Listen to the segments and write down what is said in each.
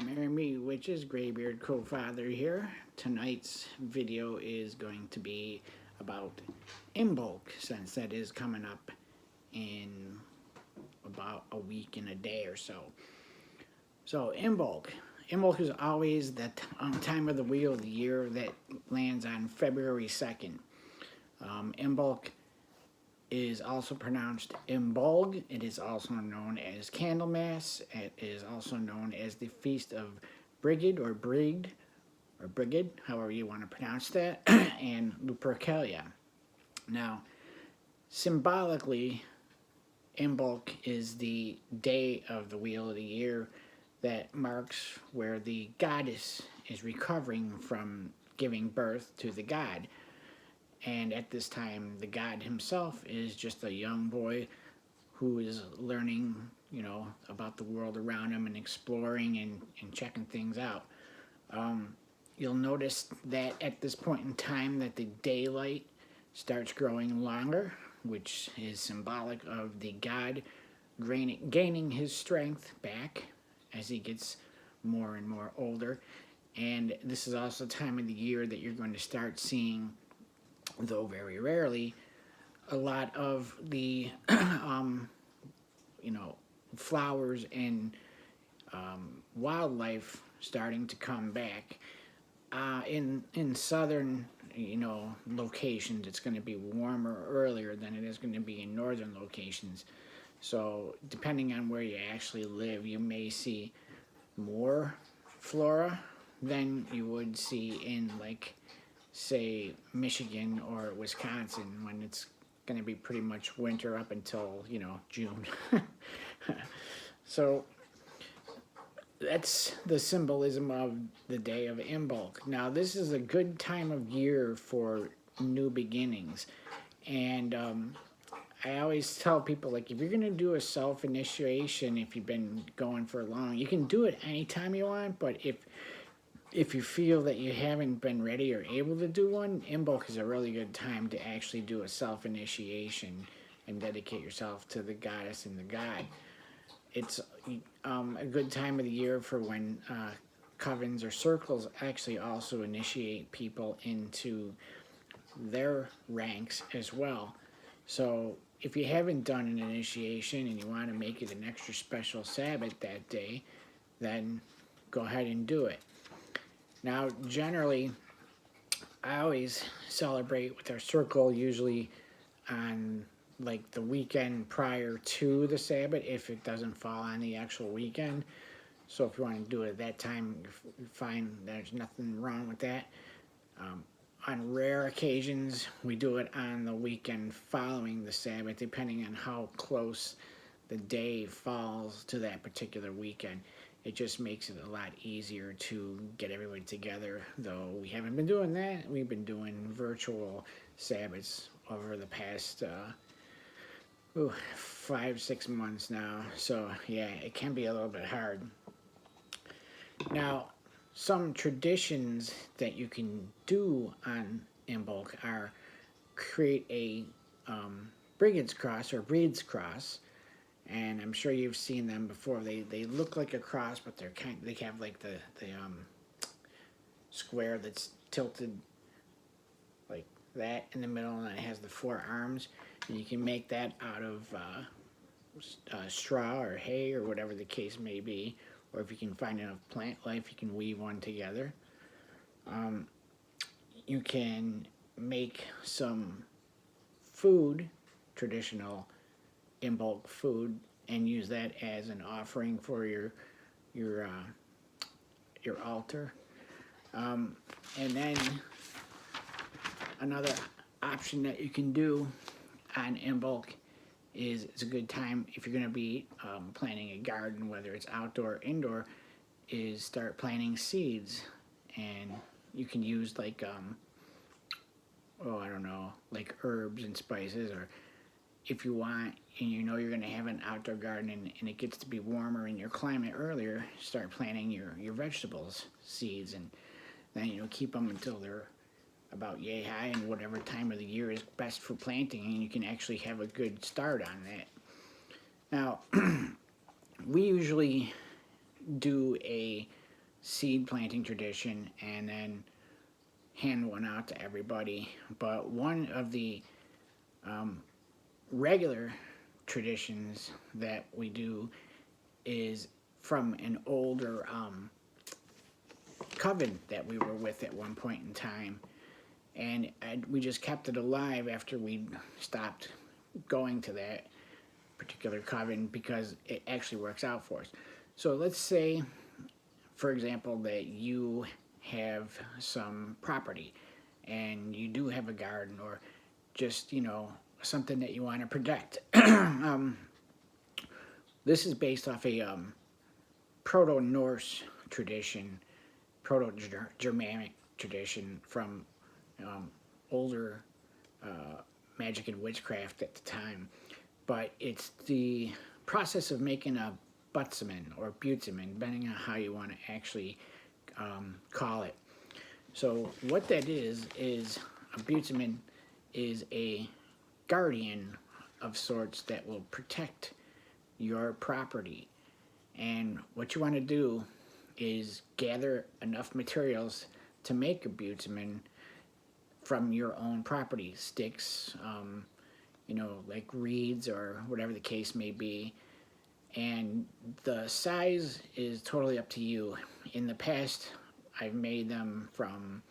Marry me, witches, Graybeard Co-Father here. Tonight's video is going to be about Imbolc, since that is coming up in about a week and a day or so. So Imbolc. Imbolc is always the time of the wheel of the year that lands on February 2nd. Imbolc is also pronounced Imbolg. It is also known as Candlemas. It is also known as the Feast of Brigid or Brigd, or Brigid, however you want to pronounce that, and Lupercalia. Now, symbolically, Imbolc is the day of the wheel of the year that marks where the goddess is recovering from giving birth to the god. And at this time, the god himself is just a young boy who is learning, about the world around him and exploring and checking things out. You'll notice that at this point in time that the daylight starts growing longer, which is symbolic of the god gaining his strength back as he gets more and more older. And this is also the time of the year that you're going to start seeing, though very rarely, a lot of the flowers and wildlife starting to come back. In southern locations, it's going to be warmer earlier than it is going to be in northern locations. So depending on where you actually live, you may see more flora than you would see in, like, say, Michigan or Wisconsin, when it's going to be pretty much winter up until, June. So that's the symbolism of the day of Imbolc. Now, this is a good time of year for new beginnings. And I always tell people, like, if you're going to do a self-initiation, if you've been going for long, you can do it anytime you want, but if you feel that you haven't been ready or able to do one, Imbolc is a really good time to actually do a self-initiation and dedicate yourself to the goddess and the god. It's a good time of the year for when covens or circles actually also initiate people into their ranks as well. So if you haven't done an initiation and you want to make it an extra special Sabbath that day, then go ahead and do it. Now, generally, I always celebrate with our circle usually on, like, the weekend prior to the Sabbath, if it doesn't fall on the actual weekend. So if you want to do it at that time, you're fine. There's nothing wrong with that. On rare occasions, we do it on the weekend following the Sabbath, depending on how close the day falls to that particular weekend. It just makes it a lot easier to get everybody together, though we haven't been doing that. We've been doing virtual Sabbaths over the past 5-6 months now. So yeah, it can be a little bit hard. Now, some traditions that you can do on Imbolc are create a Brigid's Cross or Breed's Cross. And I'm sure you've seen them before. They look like a cross, but they have, like, the square that's tilted like that in the middle, and it has the 4 arms. And you can make that out of straw or hay or whatever the case may be. Or if you can find enough plant life, you can weave one together. You can make some food, traditional Imbolc food, and use that as an offering for your altar. And then another option that you can do on Imbolc is, it's a good time if you're going to be planting a garden, whether it's outdoor or indoor, is start planting seeds. And you can use, like, like herbs and spices, or if you want, and you're going to have an outdoor garden and it gets to be warmer in your climate earlier, start planting your vegetables seeds, and then keep them until they're about yay high, and whatever time of the year is best for planting, and you can actually have a good start on that. Now, we usually do a seed planting tradition and then hand one out to everybody. But one of the regular traditions that we do is from an older coven that we were with at one point in time. And we just kept it alive after we stopped going to that particular coven because it actually works out for us. So let's say, for example, that you have some property and you do have a garden or just, something that you want to protect. This is based off a Proto-Norse tradition, Proto-Germanic tradition from older magic and witchcraft at the time. But it's the process of making a butzaman or butzaman, depending on how you want to actually call it. So what that is a butzaman is a guardian of sorts that will protect your property. And what you want to do is gather enough materials to make a butzaman from your own property, sticks, like reeds or whatever the case may be. And the size is totally up to you. In the past, I've made them from,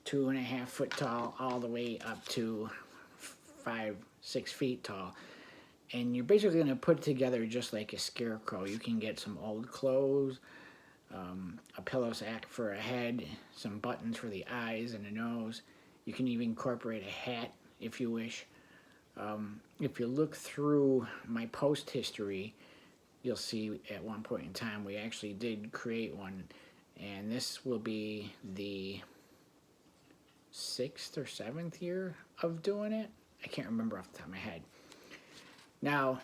2.5 foot tall all the way up to 5-6 feet tall. And you're basically going to put it together just like a scarecrow. You can get some old clothes, a pillow sack for a head, some buttons for the eyes and the nose. You can even incorporate a hat if you wish. If you look through my post history, you'll see at one point in time we actually did create one. And this will be the 6th or 7th year of doing it. I can't remember off the top of my head. Now,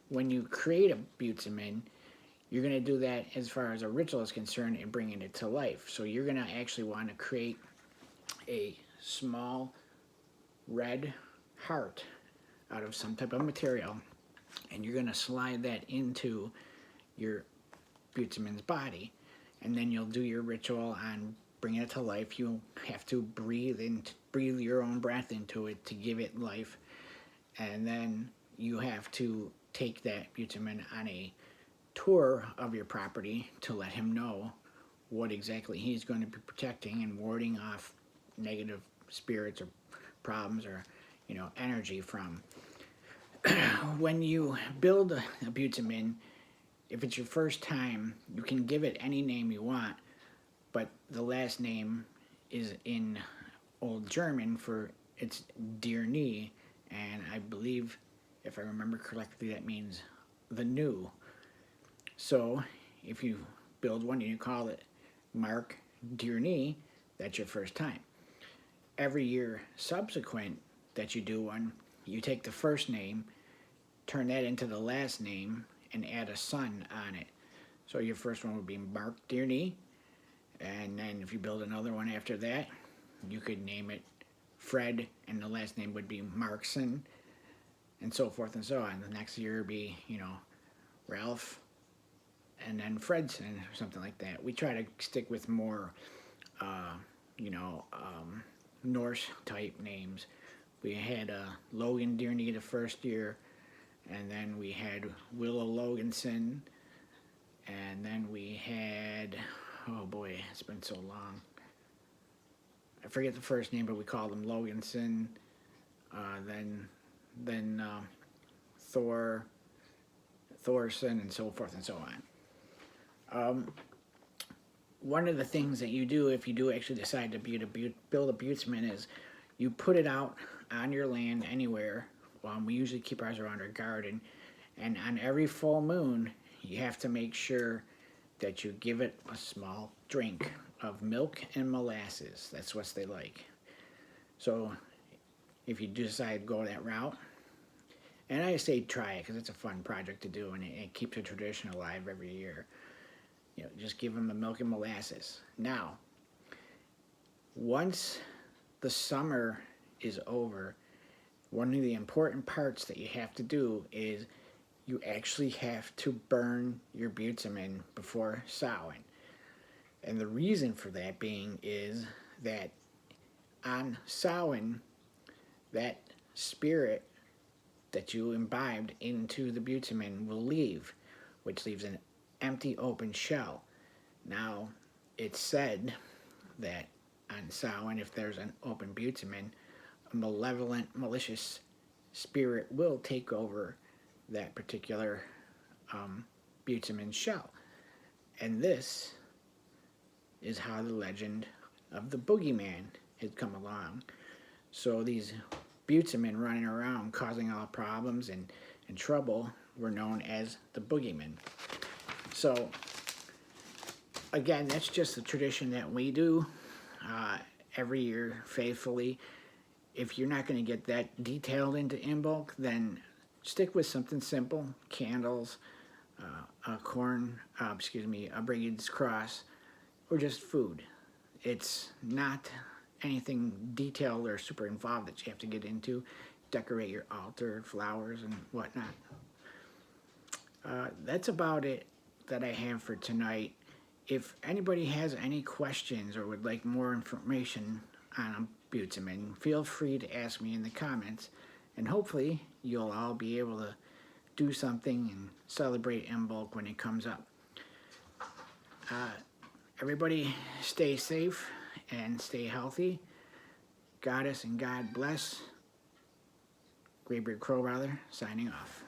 when you create a butzaman, you're going to do that as far as a ritual is concerned and bringing it to life. So you're going to actually want to create a small red heart out of some type of material, and you're going to slide that into your butzaman's body, and then you'll do your ritual on bringing it to life. You'll have to breathe your own breath into it to give it life, and then you have to take that butzaman on a tour of your property to let him know what exactly he's going to be protecting and warding off negative spirits or problems or energy from. When you build a butzaman, if it's your first time, you can give it any name you want, but the last name is in Old German for it's dear knee, and I believe, if I remember correctly, that means the new. So if you build one and you call it Mark Dear Knee, that's your first time. Every year subsequent that you do one, you take the first name, turn that into the last name, and add a son on it. So your first one would be Mark Dear Knee, and then if you build another one after that, you could name it Fred, and the last name would be Markson, and so forth and so on. The next year would be, Ralph, and then Fredson, or something like that. We try to stick with more, Norse type names. We had Logan Dearney the first year, and then we had Willow Loganson, and then we had, oh boy, it's been so long. I forget the first name, but we called him Loganson. Then Thorson, and so forth and so on. One of the things that you do if you do actually decide to build a butzaman is you put it out on your land anywhere. We usually keep ours around our garden, and on every full moon you have to make sure that you give it a small drink of milk and molasses. That's what they like. So if you decide to go that route, and I say try it because it's a fun project to do, and it keeps a tradition alive every year. Just give them the milk and molasses. Now, once the summer is over, one of the important parts that you have to do is you actually have to burn your Boogeyman before Samhain. And the reason for that being is that on Samhain, that spirit that you imbibed into the Boogeyman will leave, which leaves an empty open shell. Now, it's said that on Samhain, if there's an open Boogeyman, a malevolent, malicious spirit will take over that particular Boogeyman shell. And this is how the legend of the Boogeyman had come along. So these Boogeymen running around causing all problems and trouble were known as the Boogeymen. So again, that's just the tradition that we do every year faithfully. If you're not going to get that detailed into Imbolc, then stick with something simple: candles, a Brigid's cross, or just food. It's not anything detailed or super involved that you have to get into. Decorate your altar, flowers, and whatnot. That's about it that I have for tonight. If anybody has any questions or would like more information on Boogeyman, feel free to ask me in the comments, and hopefully you'll all be able to do something and celebrate Imbolc when it comes up. Everybody stay safe and stay healthy. Goddess and God bless. Graybeard Crowbrother signing off.